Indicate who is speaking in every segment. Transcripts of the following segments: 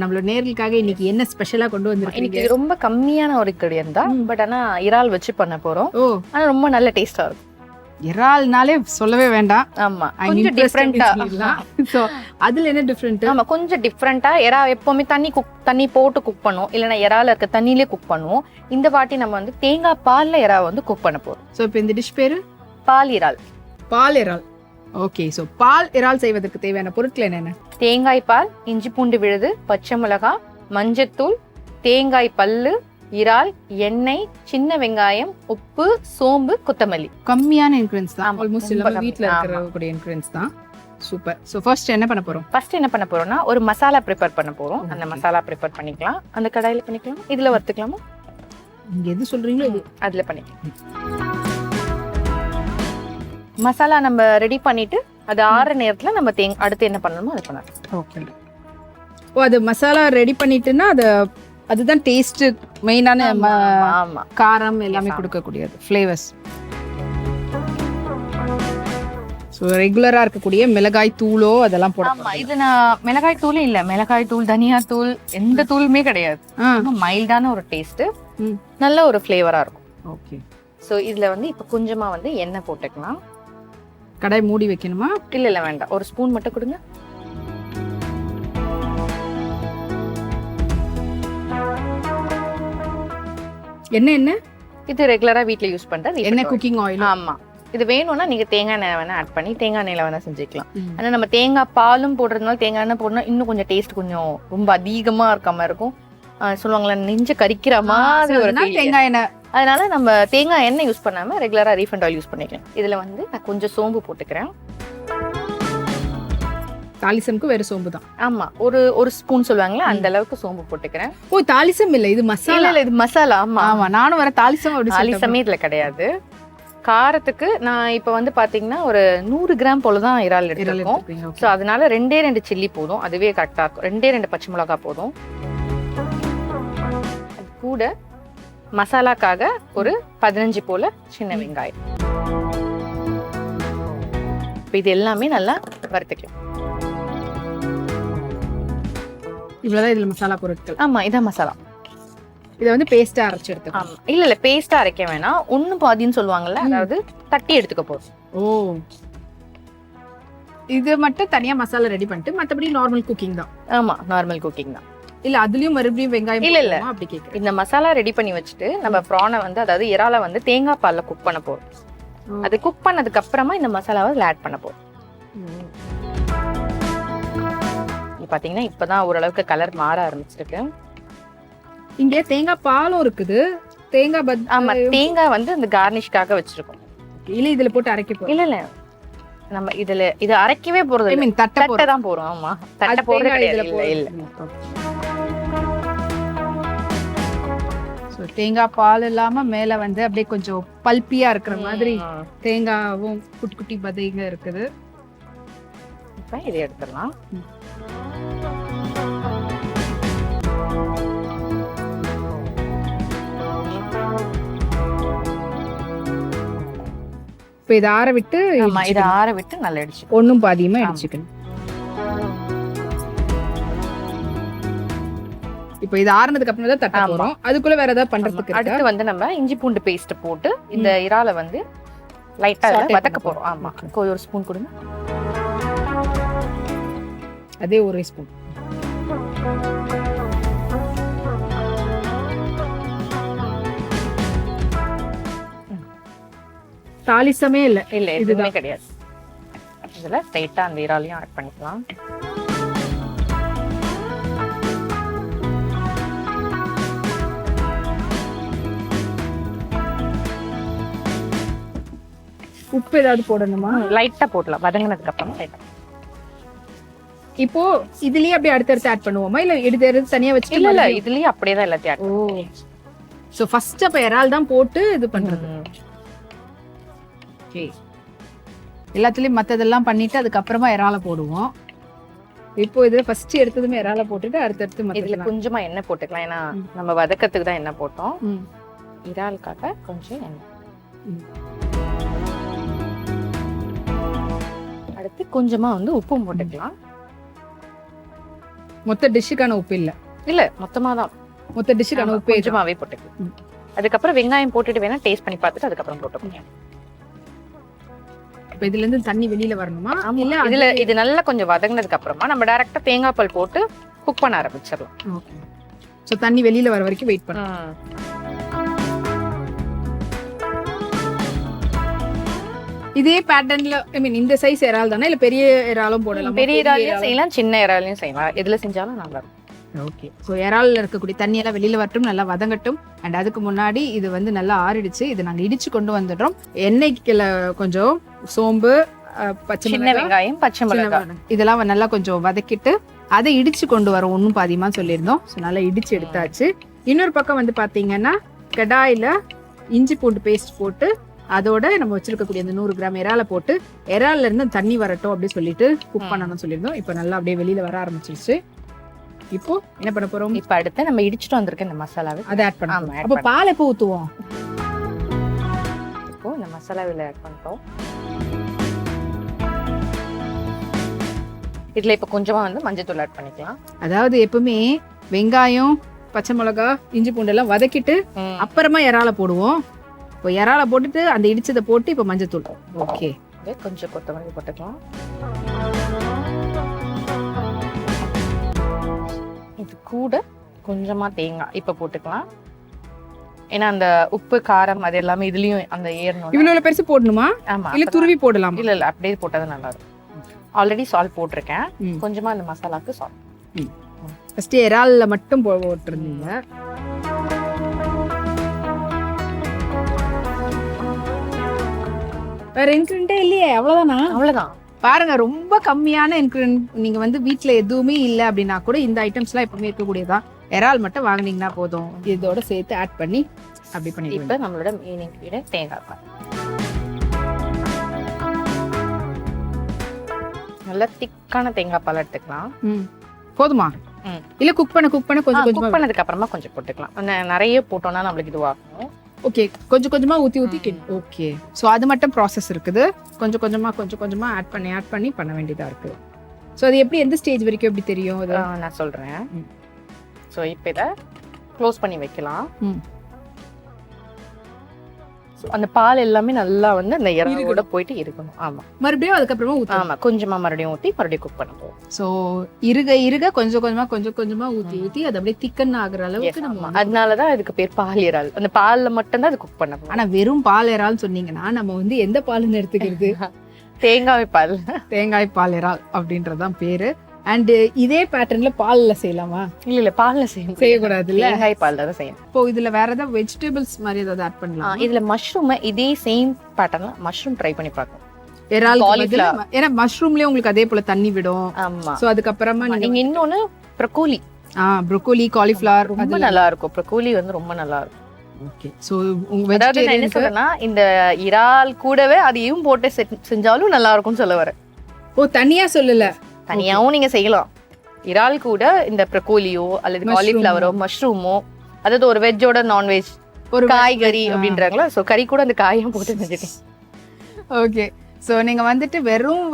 Speaker 1: நம்மளோட நேர்களுக்காக இன்னைக்கு என்ன ஸ்பெஷலா கொண்டு வந்திருக்கீங்க?
Speaker 2: இன்னைக்கு ரொம்ப கம்மியான ஒரு இன்கிரிடியன்ட் தான், பட் ஆனா இறால் வச்சு பண்ண போறோம்.
Speaker 1: ஓ,
Speaker 2: ஆனா ரொம்ப நல்ல டேஸ்டா இருக்கும்.
Speaker 1: இறால்னாலே சொல்லவே வேண்டாம்.
Speaker 2: ஆமா, கொஞ்சம் டிஃப்ரெண்டா.
Speaker 1: சோ அதுல என்ன டிஃபரெண்ட்?
Speaker 2: ஆமா, கொஞ்சம் டிஃப்ரெண்டா. இறா எப்பவுமே தண்ணி போட்டு குக் பண்ணுவோம், இல்லைன்னா இறால இருக்க தண்ணியிலே குக் பண்ணுவோம். இந்த வாட்டி நம்ம வந்து தேங்காய் பால்ல இறா வந்து குக் பண்ண போறோம்.
Speaker 1: சோ இப்போ இந்த டிஷ் பேரு
Speaker 2: பால் இறால்.
Speaker 1: பால் இறால். ஓகே, சோ பால் இறால் செய்வதற்கு தேவையான பொருட்கள் என்னென்ன?
Speaker 2: தேங்காய் பால், இஞ்சி பூண்டு விழுது, பச்சை மிளகாய், மஞ்சத்தூள், தேங்காய் பல்லு, இறால், எண்ணெய், சின்ன வெங்காயம், உப்பு, சோம்பு, கொத்தமல்லி.
Speaker 1: கம்மியான இன்கிரிடியன்ஸ் தான்.
Speaker 2: ஆமா,
Speaker 1: ஆல்மோஸ்ட்
Speaker 2: ரொம்ப
Speaker 1: எல்லாமே
Speaker 2: கம்மி.
Speaker 1: வீட்ல இருக்கக்கூடிய இன்கிரிடியன்ஸ் தான். சூப்பர். சோ ஃபர்ஸ்ட் என்ன பண்ண போறோம்?
Speaker 2: ஃபர்ஸ்ட் என்ன பண்ண போறோம்னா ஒரு மசாலா ப்ரிப்பேர் பண்ண போறோம். அந்த மசாலா ப்ரிப்பேர் பண்ணிக்கலாம். அந்த கடாயில பண்ணிக்கலாம், இதுல வறுத்துக்கலாமா?
Speaker 1: நீங்க எது சொல்றீங்களோ இது
Speaker 2: அதுல பண்ணிக்கலாம். மசாலா நம்ம ரெடி பண்ணிட்டு அது ஆற நேரத்துல நம்ம அடுத்து என்ன பண்ணணுமோ அதை பண்ணலாம்.
Speaker 1: ஓகே. ஓ, அது மசாலா ரெடி பண்ணிட்டுன்னா அதுதான் டேஸ்ட் மெயினான
Speaker 2: ஆமா,
Speaker 1: காரம் எல்லாமே கொடுக்கக்கூடியது ஃப்ளேவர்ஸ். ஸோ ரெகுலரா இருக்கக்கூடிய மிளகாய் தூளோ அதெல்லாம் போட.
Speaker 2: ஆமா, இது நான் மிளகாய் தூள் இல்ல, மிளகாய் தூள், தனியா தூள், எந்த தூளுமே கிடையாது. மைல்டான ஒரு டேஸ்ட், நல்ல ஒரு ஃப்ளேவரா இருக்கும்.
Speaker 1: ஓகே.
Speaker 2: ஸோ இதுல வந்து இப்ப கொஞ்சமா வந்து எண்ணெய் போட்டுக்கலாம்.
Speaker 1: கடாய் மூடி வைக்கணுமா?
Speaker 2: இல்ல வேண்டாம், ஒரு ஸ்பூன் மட்டும் கொடுங்க.
Speaker 1: என்ன
Speaker 2: இது ரெகுலரா வீட்ல யூஸ் பண்றது
Speaker 1: என்ன குக்கிங் ஆயில்.
Speaker 2: ஆமா, இது வேணும்னா நீங்க தேங்காய் எண்ணெய் வேணா ஆட் பண்ணி தேங்காய் எண்ணெயில வேணா செஞ்சுக்கலாம். ஆனா நம்ம தேங்காய் பாலும் போடுறதுனால தேங்காய் எண்ணெய் போடணும், இன்னும் கொஞ்சம் டேஸ்ட் கொஞ்சம் ரொம்ப அதிகமா இருக்காம இருக்கும். சொல்லுவாங்களா, நெஞ்ச கரிக்கிற மாதிரி ஒரு
Speaker 1: தேங்காய் எண்ணெய்.
Speaker 2: அதனால நம்ம தேங்காய் எண்ணெய் யூஸ் பண்ணாம ரெகுலரா ரீஃபைண்ட் ஆயில் யூஸ் பண்ணிக்கலாம். இதுல வந்து நான் கொஞ்சம் சோம்பு போட்டுக்கிறேன்.
Speaker 1: தாலிசம்க்கு வேற சோம்பு தான்.
Speaker 2: ஆமா, ஒரு ஸ்பூன் சொல்லுவாங்களா, அந்த அளவுக்கு சோம்பு போட்டுக்கிறேன்.
Speaker 1: ஓ, தாலிசம் இல்ல, இது மசாலா.
Speaker 2: இல்ல, இது மசாலா. ஆமா
Speaker 1: ஆமா, நானும் வர தாலிசம்.
Speaker 2: தாலிசமே இதுல கிடையாது. காரத்துக்கு நான் இப்ப வந்து பாத்தீங்கன்னா ஒரு 100 கிராம் போலதான் இறால் எடுத்துருக்கோம். சோ அதனால 2 சில்லி போதும், அதுவே கரெக்டா இருக்கும். 2 பச்சை மிளகாய் போதும். அது கூட மசாலாக்காக ஒரு 15 போல சின்ன வெங்காயம். இப்ப இது எல்லாமே நல்லா வறுத்துக்கலாம்.
Speaker 1: இவ்வளவுதான் இதுல மசாலா பொருட்கள்.
Speaker 2: ஆமா, இதான் மசாலா.
Speaker 1: இதை வந்து பேஸ்டா அரைச்சு எடுத்துக்கலாம்.
Speaker 2: ஆமா, இல்ல பேஸ்டா அரைக்க வேணாம், ஒண்ணு பாதின்னு சொல்லுவாங்கல்ல, அதாவது தட்டி எடுத்துக்க போறோம்.
Speaker 1: ஓ, இது மட்டும் தனியா மசாலா ரெடி பண்ணிட்டு மத்தபடி நார்மல் குக்கிங் தான்.
Speaker 2: ஆமா, நார்மல் குக்கிங் தான்.
Speaker 1: இல்ல அதுலயும் மறுபடியும் வெங்காயம்
Speaker 2: இல்ல
Speaker 1: அப்படி கேக்குறேன்.
Speaker 2: இந்த மசாலா ரெடி பண்ணி வச்சுட்டு நம்ம ப்ரானை வந்து அதாவது இறால வந்து தேங்காய் பால்ல குக் பண்ண போறோம். அது குக் பண்ணதுக்கு அப்புறமா இந்த மசாலாவை இதுல ஆட் பண்ண போறோம். பாத்தீங்கன்னா இப்பதான் ஓரளவுக்கு கலர் மாற ஆரம்பிச்சிருக்கு.
Speaker 1: இங்க தேங்காய் பாலும் இருக்குது, தேங்காய்
Speaker 2: ஆமா, தேங்காய் வந்து அந்த கார்னிஷ்காக வச்சிருக்கோம்.
Speaker 1: இல்ல இதுல போட்டு அரைக்க போறோம்.
Speaker 2: இல்ல நம்ம இத அரைக்கவே போறது இல்ல, தட்டை தான் போறோம். ஆமா, தட்டை போறது கிடையாது. இல்ல
Speaker 1: சோ தேங்காய் பால் இல்லாம மேல வந்து அப்படியே கொஞ்சம் பல்பியா இருக்கிற மாதிரி தேங்காவும் குட்டி குட்டி பதைங்க இருக்குது.
Speaker 2: இப்ப இதை எடுத்துடலாம்.
Speaker 1: இப்போ இதை ஆற விட்டு
Speaker 2: நல்லா அடிச்சு
Speaker 1: ஒன்றும் பாதியமா அடிச்சுக்கணும். இப்போ இது ஆறுனதுக்கு அப்புறம் தான் தட்ட போறோம். அதுக்குள்ள வேற ஏதாவது பண்றதுக்கு
Speaker 2: அடுத்து வந்து நம்ம இஞ்சி பூண்டு பேஸ்ட் போட்டு இந்த இறால வந்து லைட்டா வதக்க போறோம். ஆமா, ஒரு ஸ்பூன் கொடுங்க.
Speaker 1: அதே ஒரு ஸ்பூன். தாலிசமே இல்ல
Speaker 2: எதுவுமே கிடையாது. இதுல ஸ்ட்ரைட்டா அந்த இறாலையும் ஆட் பண்ணிக்கலாம்.
Speaker 1: உப்பு ஏதாவது போடணுமா?
Speaker 2: லைட்டா போடலாம், வதங்கினதுக்கு அப்புறம் லைட்டா.
Speaker 1: இப்போ இதுலயே அப்படியே அடுத்தடுத்து ஆட் பண்ணுவோமா, இல்ல எடுத்து தனியா வச்சு?
Speaker 2: இல்ல இதுலயே அப்படியே தான் எல்லாத்தையும் ஆட் பண்ணுவோம்.
Speaker 1: சோ ஃபர்ஸ்ட் அப்ப இறால் தான் போட்டு இது பண்றது. ஓகே, எல்லாத்துலயும் மத்ததெல்லாம் பண்ணிட்டு அதுக்கப்புறமா இறால போடுவோம். இப்போ இதுல ஃபர்ஸ்ட் எடுத்ததுமே இறால போட்டுட்டு அடுத்தடுத்து
Speaker 2: இதுல கொஞ்சமா எண்ணெய் போட்டுக்கலாம், ஏன்னா நம்ம வதக்கத்துக்கு தான் எண்ணெய் போட்டோம். இறாலுக்காக கொஞ்சம் எண்ணெய். அடுத்து கொஞ்சமா வந்து உப்பும் போட்டுக்கலாம்.
Speaker 1: மொத்த டிஷ்ஷுக்கான உப்பு இல்ல?
Speaker 2: இல்ல மொத்தமா தான்,
Speaker 1: மொத்த டிஷ்ஷுக்கான உப்பு
Speaker 2: கொஞ்சமாவே போட்டுக்கலாம். அதுக்கப்புறம் வெங்காயம் போட்டுட்டு வேணா டேஸ்ட் பண்ணி பார்த்துட்டு அதுக்கப்புறம் போட்டுக்கோங்க.
Speaker 1: இப்போ இதுல இருந்து தண்ணி வெளியில வரணுமா?
Speaker 2: இல்ல இதுல இது நல்லா கொஞ்சம் வதங்கினதுக்கு அப்புறமா நம்ம டைரக்டா தேங்காய் பால் போட்டு குக் பண்ண ஆரம்பிச்சிடலாம்.
Speaker 1: ஓகே. சோ தண்ணி வெளியில வர வரைக்கும் வெயிட் பண்ணலாம். இதே பேட்டர்ன்ல ஐ மீன் இந்த சைஸ் இறால் தானே இல்ல பெரிய இறாலும் போடலாம்?
Speaker 2: பெரிய இறாலையும் செய்யலாம், சின்ன இறாலையும் செய்யலாம், எதுல செஞ்சாலும் நல்லா இருக்கும்.
Speaker 1: ஓகே. ஸோ இறாலில் இருக்கக்கூடிய தண்ணியெல்லாம் வெளியில் வரட்டும், நல்லா வதங்கட்டும். அண்ட் அதுக்கு முன்னாடி இது வந்து நல்லா ஆறிடுச்சு, இது நாங்கள் இடிச்சு கொண்டு வந்துடுறோம். எண்ணெய்க்குள்ள கொஞ்சம் சோம்பு,
Speaker 2: சின்ன வெங்காயம், பச்சை மிளகாய்
Speaker 1: இதெல்லாம் நல்லா கொஞ்சம் வதக்கிட்டு அதை இடிச்சு கொண்டு வரோம், ஒன்றும் பாதியமா சொல்லியிருந்தோம். ஸோ நல்லா இடிச்சு எடுத்தாச்சு. இன்னொரு பக்கம் வந்து பார்த்தீங்கன்னா கடாயில் இஞ்சி பூண்டு பேஸ்ட் போட்டு அதோட நம்ம வச்சிருக்கக்கூடிய அந்த 100 கிராம் இறாலை போட்டு இறால்ல இருந்து தண்ணி வரட்டும் அப்படின்னு சொல்லிட்டு குக் பண்ணணும்னு சொல்லியிருந்தோம். இப்போ நல்லா அப்படியே வெளியில வர ஆரம்பிச்சிருச்சு. இப்போ என்ன பண்ண போறோம்?
Speaker 2: இப்போ அடுத்து நம்ம இடிச்சிட்டு வந்திருக்க இந்த மசாலாவை
Speaker 1: அதை ஆட் பண்ணலாம். அப்போ பால் எப்போ ஊற்றுவோம்?
Speaker 2: இப்போ இந்த மசாலாவில் ஆட் பண்ணிட்டோம். இதுல இப்போ கொஞ்சமா வந்து மஞ்சள் ஆட் பண்ணிக்கலாம்.
Speaker 1: அதாவது எப்பவுமே வெங்காயம், பச்சை மிளகா, இஞ்சி பூண்டு எல்லாம் வதக்கிட்டு அப்புறமா இறாலை போடுவோம். இப்போ இறாலை போட்டுட்டு அந்த இடிச்சதை போட்டு இப்போ மஞ்சள் தூள். ஓகே.
Speaker 2: கொஞ்சம் கொத்தமல்லி போட்டுக்கலாம். இது கூட கொஞ்சமா தேங்காய் இப்ப போட்டுக்கலாம். ஏன்னா அந்த உப்பு காரம் அது எல்லாமே இதுலயும் அந்த ஏறணும்.
Speaker 1: இவ்வளவு பெருசு போடணுமா?
Speaker 2: ஆமா.
Speaker 1: இல்ல துருவி போடலாம்?
Speaker 2: இல்ல அப்படியே போட்டது நல்லா இருக்கும். ஆல்ரெடி சால்ட் போட்டிருக்கேன், கொஞ்சமா அந்த மசாலாக்கு சால்ட்.
Speaker 1: ஃபர்ஸ்ட் இறால்ல மட்டும் போட்டுருந்தீங்க. வேற இன்கிரிடியன்ட்டே இல்லையே, அவ்வளவுதானா?
Speaker 2: அவ்வளவுதான்.
Speaker 1: பாருங்க, ரொம்ப கம்மியான இன்கிரிடியன்ட். நீங்க வந்து வீட்ல எதுவுமே இல்ல அப்படின்னா கூட இந்த ஐட்டம்ஸ் எல்லாம் எப்பவுமே இருக்கக்கூடியதான். இறால் மட்டும் வாங்குனீங்கன்னா போதும், இதோட சேர்த்து ஆட் பண்ணி அப்படி பண்ணி.
Speaker 2: இப்ப நம்மளோட மெயின் இன்கிரிடியன்ட் தேங்காய் பால். நல்ல திக்கான தேங்காய் பால் எடுத்துக்கலாம்.
Speaker 1: போதுமா? இல்ல குக் பண்ண கொஞ்சம்
Speaker 2: குக் பண்ணதுக்கு அப்புறமா கொஞ்சம் போட்டுக்கலாம். நிறைய போட்டோம்னா நம்மளுக்கு இதுவாகும்.
Speaker 1: ஓகே. கொஞ்சம் கொஞ்சமா ஊத்தி. ஓகே. சோ அது மட்டும் ப்ராசஸ் இருக்குது. கொஞ்சம் கொஞ்சமா ஆட் பண்ணி பண்ண வேண்டியதா இருக்கு. சோ அது எப்படி, எந்த ஸ்டேஜ் வரைக்கும் எப்படி தெரியும்?
Speaker 2: நான் சொல்றேன். சோ இப்போ இத க்ளோஸ் பண்ணி வைக்கலாம். அந்த பால் எல்லாமே நல்லா வந்து அந்த இறாலோட போயிட்டு இருக்கணும். ஆமா.
Speaker 1: மறுபடியும் அதுக்கப்புறமா ஊத்தி.
Speaker 2: ஆமா, கொஞ்சமா மறுபடியும் ஊத்தி மறுபடியும் குக் பண்ணுவோம்.
Speaker 1: சோ இருக கொஞ்சம் கொஞ்சமா ஊத்தி அது அப்படியே திக்கன் ஆகுற அளவுக்கு நம்ம.
Speaker 2: அதனாலதான் இதுக்கு பேர் பால் இறால். அந்த பால்ல மட்டும் தான் அது குக் பண்ணணும்.
Speaker 1: ஆனா வெறும் பால் இறால் சொன்னீங்கன்னா நம்ம வந்து எந்த பால்னு எடுத்துக்கிறது? தேங்காய் பால் இறால் அப்படின்றதான் பேரு. அண்ட் இதே பேட்டர்ன்ல பால்ல செய்யலாமா?
Speaker 2: இல்ல பால்ல
Speaker 1: செய்யக்கூடாது.
Speaker 2: தேங்காய் பால்ல தான் செய்யணும்.
Speaker 1: இப்போ இதுல வேற ஏதாவது வெஜிடபிள்ஸ் மாதிரி ஏதாவது ஆட் பண்ணலாம்?
Speaker 2: இதுல மஷ்ரூம் இதே சேம் பேட்டர்ன்ல மஷ்ரூம் ட்ரை பண்ணி பார்க்கலாம்.
Speaker 1: ஏன்னா மஷ்ரூம்லயே உங்களுக்கு அதே போல தண்ணி விடும்.
Speaker 2: ஆமா.
Speaker 1: சோ அதுக்கப்புறமா
Speaker 2: நீங்க இன்னொன்னு ப்ரோக்கோலி.
Speaker 1: ப்ரோக்கோலி, காலிஃப்ளவர்
Speaker 2: ரொம்ப நல்லா இருக்கும். ப்ரோக்கோலி வந்து ரொம்ப நல்லா இருக்கும்.
Speaker 1: ஓகே. சோ உங்க வெஜிடேரியன்
Speaker 2: என்ன சொல்றேன்னா இந்த இறால் கூடவே அதையும் போட்டு செஞ்சாலும் நல்லா இருக்கும்னு சொல்ல வரேன்.
Speaker 1: ஓ, தனியா சொல்லல,
Speaker 2: தனியாவும் நீங்க செய்யலாம். இறால் கூட இந்த ப்ரோக்கோலியோ அல்லது காலிஃப்ளவரோ மஷ்ரூமோ, அதாவது ஒரு வெஜ்ஜோட நான்வெஜ் ஒரு காய்கறி அப்படின்றாங்களா, சோ கறி கூட அந்த காயும் போட்டு செஞ்சுட்டேன்.
Speaker 1: ஓகே. சோ நீங்க வந்துட்டு வெறும்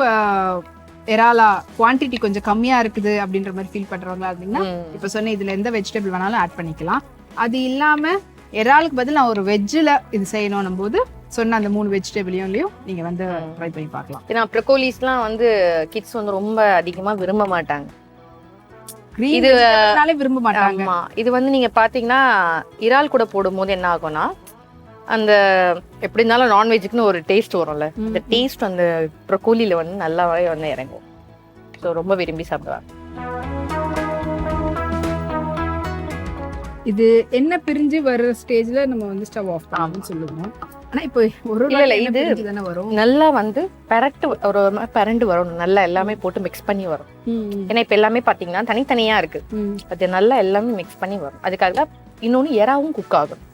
Speaker 1: இறாலா குவான்டிட்டி கொஞ்சம் கம்மியா இருக்குது அப்படின்ற மாதிரி ஃபீல் பண்றவங்களா இருந்தீங்கன்னா இப்ப சொன்ன இதுல எந்த வெஜிடபிள் வேணாலும் ஆட் பண்ணிக்கலாம். அது இல்லாம இறாலுக்கு பதில் நான் ஒரு வெஜ்ஜில் இது செய்யணும் போது சொன்ன அந்த 3 வெஜிடபிளையும் நீங்க வந்து ட்ரை பண்ணி பார்க்கலாம்.
Speaker 2: ஏன்னா ப்ரோக்கோலிஸ்லாம் வந்து கிட்ஸ் வந்து ரொம்ப அதிகமா விரும்ப மாட்டாங்க.
Speaker 1: இதுனாலே விரும்ப மாட்டாங்க.
Speaker 2: இது வந்து நீங்க பாத்தீங்கன்னா இறால் கூட போடும்போது என்ன ஆகும்னா அந்த எப்படி இருந்தாலும் நான்வெஜ்க்குன்னு ஒரு டேஸ்ட் வரும்ல, அந்த டேஸ்ட் அந்த ப்ரோக்கோலில வந்து நல்லாவே வந்து இறங்கும். ஸோ ரொம்ப விரும்பி சாப்பிடுவாங்க.
Speaker 1: இது என்ன பிரிஞ்சு வர ஸ்டேஜ்ல நம்ம வந்து ஸ்டவ் ஆஃப் பண்ணணும்னு சொல்லுவோம். ஆனா இப்போ ஒரு
Speaker 2: இது
Speaker 1: தானே வரும், நல்லா
Speaker 2: வந்து பரண்டு வரும், நல்லா எல்லாமே போட்டு மிக்ஸ் பண்ணி வரும். ஏன்னா இப்ப எல்லாமே பாத்தீங்கன்னா தனித்தனியா இருக்கு, அது நல்லா எல்லாமே மிக்ஸ் பண்ணி வரும். அதுக்காக தான் இன்னொன்னு எறாவும் குக் ஆகும்.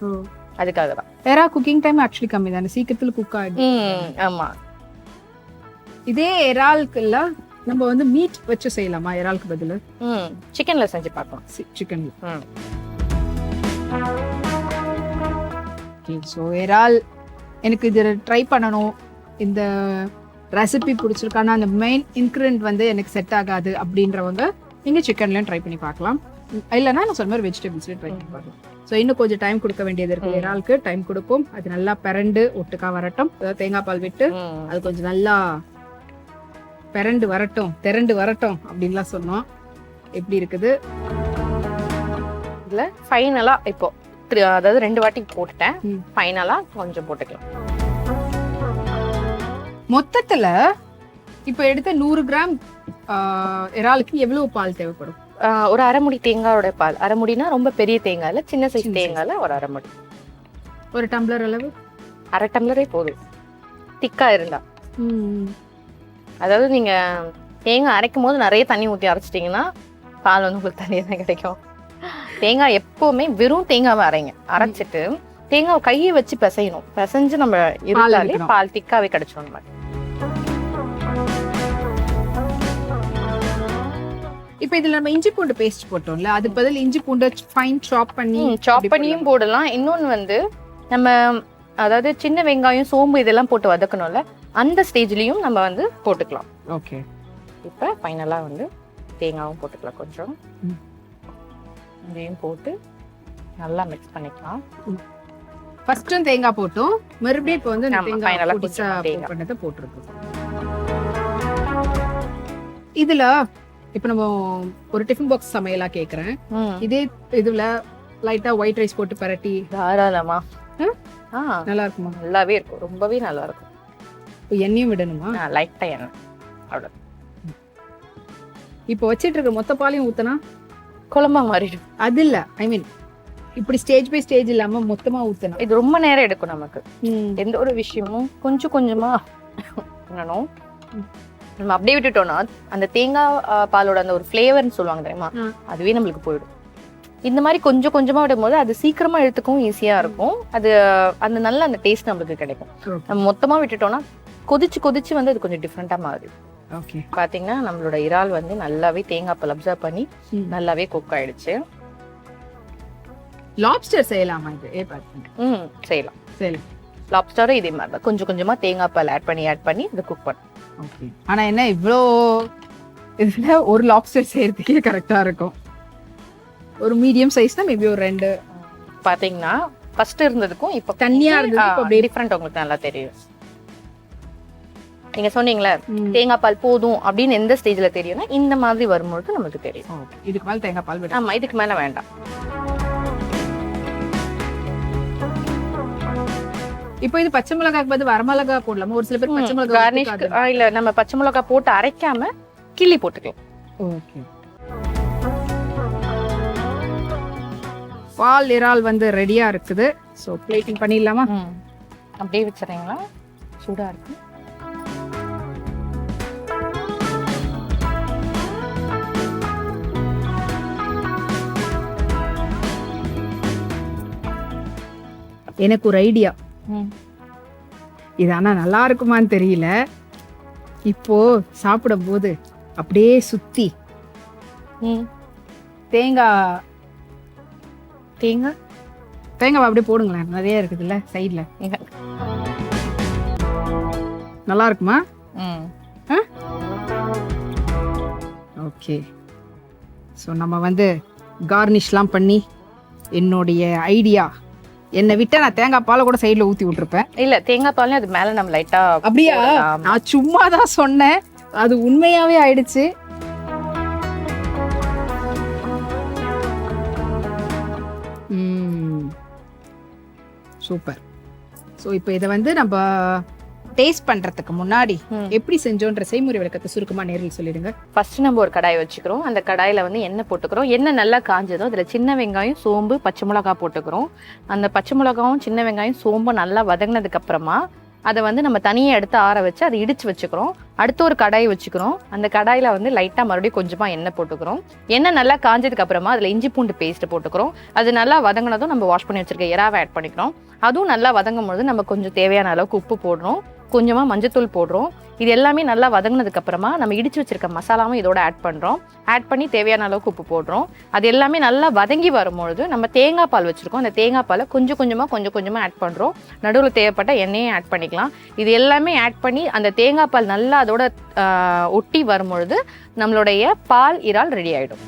Speaker 2: அதுக்காக தான்
Speaker 1: எறா குக்கிங் டைம் ஆக்சுவலி கம்மி தானே, சீக்கிரத்துல குக் ஆயிடும்.
Speaker 2: ஆமா.
Speaker 1: இதே எறால்க்குல நம்ம வந்து மீட் வச்சு செய்யலாமா? எறாலுக்கு பதில்
Speaker 2: சிக்கன்ல செஞ்சு பார்க்கலாம்.
Speaker 1: சிக்கன்ல ஸோ இறால் எனக்கு இது ட்ரை பண்ணணும், இந்த ரெசிபி பிடிச்சிருக்கானா, அந்த மெயின் இன்க்ரீடியன்ட் வந்து எனக்கு செட் ஆகாது அப்படின்றவங்க நீங்கள் சிக்கன்லேயும் ட்ரை பண்ணி பார்க்கலாம், இல்லைன்னா நான் சொன்ன மாதிரி வெஜிடபிள்ஸ்லேயும் ட்ரை பண்ணி பார்க்கலாம். ஸோ இன்னும் கொஞ்சம் டைம் கொடுக்க வேண்டியது இருக்குது. இறாலுக்கு டைம் கொடுப்போம். அது நல்லா பிறண்டு ஒட்டுக்கா வரட்டும். அதாவது தேங்காய் பால் விட்டு அது கொஞ்சம் நல்லா பிறண்டு வரட்டும், திரண்டு வரட்டும் அப்படின்லாம் சொன்னோம். எப்படி இருக்குது
Speaker 2: இதில் ஃபைனலாக இப்போ அதாவது 2 வாட்டி போட்டுட்டேன். ஃபைனலாக கொஞ்சம் போட்டுக்கலாம்.
Speaker 1: மொத்தத்தில் இப்போ எடுத்த 100 கிராம் இறாலுக்கு எவ்வளவு பால் தேவைப்படும்?
Speaker 2: ஒரு அரை முடி தேங்காயோட பால். அரை முடினா ரொம்ப பெரிய தேங்காயில், சின்ன சைஸ் தேங்காயில் ஒரு அரை முடி.
Speaker 1: ஒரு டம்ளர் அளவு,
Speaker 2: அரை டம்ளரே போதும் திக்காக இருந்தா. அதாவது நீங்கள் தேங்காய் அரைக்கும் போது நிறைய தண்ணி ஊற்றி அரைச்சிட்டிங்கன்னா பால் வந்து உங்களுக்கு தண்ணியாக தான் கிடைக்கும். தேங்காய் எப்போவுமே வெறும் தேங்காவை அரைங்க. அரைச்சிட்டு தேங்காவை கையை வச்சு பிசையணும். பிசைஞ்சு நம்ம இருந்தாலே பால் திக்காவே கிடைச்சிடும். நம்ம
Speaker 1: இப்போ இதில் நம்ம இஞ்சி பூண்டு பேஸ்ட் போட்டோம்ல, அது பதில் இஞ்சி பூண்டு ஃபைன் சாப் பண்ணியும்
Speaker 2: போடலாம். இன்னொன்று வந்து நம்ம அதாவது சின்ன வெங்காயம், சோம்பு இதெல்லாம் போட்டு வதக்கணும்ல, அந்த ஸ்டேஜ்லயும் நம்ம வந்து போட்டுக்கலாம்.
Speaker 1: ஓகே.
Speaker 2: இப்போ ஃபைனலாக வந்து தேங்காவும் போட்டுக்கலாம். கொஞ்சம் இதையும் போட்டு நல்லா மிக்ஸ் பண்ணிக்கலாம்.
Speaker 1: ஃபர்ஸ்ட்டும் தேங்காய் போட்டோம், மறுபடியும் இப்போ வந்து
Speaker 2: ஃபைனலாக
Speaker 1: பண்ணதை போட்டிருக்கோம். இதுல இப்போ நம்ம ஒரு டிஃபன் பாக்ஸ் சமையலா கேக்குறேன். இதே இதுல லைட்டா ஒயிட் ரைஸ் போட்டு பரட்டி
Speaker 2: தாராளமா
Speaker 1: நல்லா இருக்குமா?
Speaker 2: நல்லாவே இருக்கும், ரொம்பவே நல்லா இருக்கும்.
Speaker 1: எண்ணெயும் விடணுமா?
Speaker 2: லைட்டா எண்ணெய் அவ்வளோ.
Speaker 1: இப்போ வச்சிட்டு இருக்க மொத்த பாலையும் ஊத்தனா
Speaker 2: குழம்பா மாறிடும்.
Speaker 1: அது இல்ல, ஐ மீன் இப்படி ஸ்டேஜ் பை ஸ்டேஜ் இல்லாம மொத்தமா ஊத்தணும்.
Speaker 2: இது ரொம்ப நேரம் எடுக்கும் நமக்கு. எந்த ஒரு விஷயமும் கொஞ்சம் கொஞ்சமா பண்ணணும். நம்ம அப்படியே விட்டுட்டோம்னா அந்த தேங்காய் பாலோட அந்த ஒரு ஃப்ளேவர்னு சொல்லுவாங்க தெரியுமா, அதுவே நம்மளுக்கு போயிடும். இந்த மாதிரி கொஞ்சம் கொஞ்சமா விடும்போது அது சீக்கிரமா எடுத்துக்கவும் ஈஸியா இருக்கும். அது அந்த நல்ல அந்த டேஸ்ட் நம்மளுக்கு கிடைக்கும். நம்ம மொத்தமா விட்டுட்டோம்னா கொதிச்சு கொதிச்சு வந்து அது கொஞ்சம் டிஃப்ரெண்டா மாறிடும்.
Speaker 1: ஓகே.
Speaker 2: பாத்தீங்கன்னா நம்மளோட இறால் வந்து நல்லாவே தேங்காய் பால் அப்சர்வ் பண்ணி நல்லாவே குக் ஆயிடுச்சு.
Speaker 1: லாப்ஸ்டர் செய்யலாமா? இது
Speaker 2: செய்யலாம்.
Speaker 1: சரி,
Speaker 2: லாப்ஸ்டரும் இதே மாதிரி தான் கொஞ்சம் கொஞ்சமா தேங்காய் பால் ஆட் பண்ணி இதை குக் பண்ணும்.
Speaker 1: ஓகே. ஆனா என்ன இவ்வளோ இதுல ஒரு லாப்ஸ்டர் செய்யறதுக்கே கரெக்டா இருக்கும். ஒரு மீடியம் சைஸ்னா மேபி ஒரு 2.
Speaker 2: பாத்தீங்கன்னா ஃபர்ஸ்ட் இருந்ததுக்கும் இப்போ
Speaker 1: தண்ணியா இருந்தது
Speaker 2: டிஃபரெண்ட் உங்களுக்கு நல்லா தெரியும். நீங்க சொன்னீங்களே தேங்காய் பால் போதும் அப்படின்னு எந்த ஸ்டேஜ்ல தெரியும்னா இந்த மாதிரி வரும்போது நமக்கு தெரியும்.
Speaker 1: இதுக்கு மேல தேங்காய் பால் வேண்டாம்.
Speaker 2: ஆமா, இதுக்கு மேல வேண்டாம்.
Speaker 1: இப்போ இது பச்சை மிளகாய்க்கு பதில் வரமிளகா போடலாமா? ஒரு சில பேர் பச்சை மிளகாய்
Speaker 2: கார்னிஷ்க்கு இல்ல நம்ம பச்சை மிளகாய் போட்டு அரைக்காம கிள்ளி போட்டுக்கலாம்.
Speaker 1: ஓகே. பால் இறால் வந்து ரெடியா இருக்குது. சோ பிளேட்டிங் பண்ணிடலாமா?
Speaker 2: அப்படியே வச்சிரீங்களா? சூடா இருக்கு.
Speaker 1: எனக்கு ஒரு ஐடியா. இது ஆனா நல்லா இருக்குமான்னு தெரியல. இப்போ சாப்பிடும் போது அப்படியே சுத்தி தேங்காய் அப்படியே போடுங்களேன். நிறைய இருக்குதுல்ல சைட்ல. நல்லா இருக்குமா? ஓகே. ஸோ நம்ம வந்து கார்னிஷ்லாம் பண்ணி என்னுடைய ஐடியா என்னை விட்ட நான் தேங்காய் பாலை கூட சைட்ல ஊத்தி விட்டுருப்பேன்.
Speaker 2: இல்ல தேங்காய் பால் அது மேல நம்ம லைட்டா
Speaker 1: அப்படியா? நான் சும்மா தான் சொன்னேன், அது உண்மையாவே ஆயிடுச்சு. சூப்பர். ஸோ இப்போ இதை வந்து நம்ம டேஸ்ட் பண்றதுக்கு முன்னாடி எப்படி செஞ்சோன்ற செய்முறை விளக்கத்தை சுருக்கமா நேரில் சொல்லிடுங்க.
Speaker 2: ஃபர்ஸ்ட் நம்ம ஒரு கடாய் வச்சுக்கிறோம். அந்த கடாயில வந்து எண்ணெய் போட்டுக்கிறோம். எண்ணெய் நல்லா காஞ்சதும் அதுல சின்ன வெங்காயம், சோம்பு, பச்சை மிளகாய் போட்டுக்கிறோம். அந்த பச்சை மிளகாயும் சின்ன வெங்காயம் சோம்பு நல்லா வதங்கினதுக்கு அப்புறமா அதை வந்து நம்ம தனியாக எடுத்து ஆற வச்சு அதை இடிச்சு வச்சுக்கிறோம். அடுத்து ஒரு கடாய் வச்சுக்கிறோம். அந்த கடாயில வந்து லைட்டா மறுபடியும் கொஞ்சமா எண்ணெய் போட்டுக்கிறோம். எண்ணெய் நல்லா காஞ்சதுக்கு அப்புறமா அதுல இஞ்சி பூண்டு பேஸ்ட் போட்டுக்கிறோம். அது நல்லா வதங்கினதும் நம்ம வாஷ் பண்ணி வச்சிருக்க இறாவை ஆட் பண்ணிக்கிறோம். அதுவும் நல்லா வதங்கும் போது நம்ம கொஞ்சம் தேவையான அளவுக்கு உப்பு போடுறோம், கொஞ்சமா மஞ்சத்தூள் போடுறோம். இது எல்லாமே நல்லா வதங்கினதுக்கு அப்புறமா நம்ம இடிச்சு வச்சிருக்க மசாலாவும் இதோட ஆட் பண்றோம். ஆட் பண்ணி தேவையான அளவுக்கு உப்பு போடுறோம். அது எல்லாமே நல்லா வதங்கி வரும்பொழுது நம்ம தேங்காய் பால் வச்சிருக்கோம். அந்த தேங்காய் பாலை கொஞ்சம் கொஞ்சமா ஆட் பண்றோம். நடுவில் தேவைப்பட்ட எண்ணெயும் ஆட் பண்ணிக்கலாம். இது எல்லாமே ஆட் பண்ணி அந்த தேங்காய் பால் நல்லா அதோட ஒட்டி வரும்பொழுது நம்மளுடைய பால் இறால் ரெடி ஆயிடும்.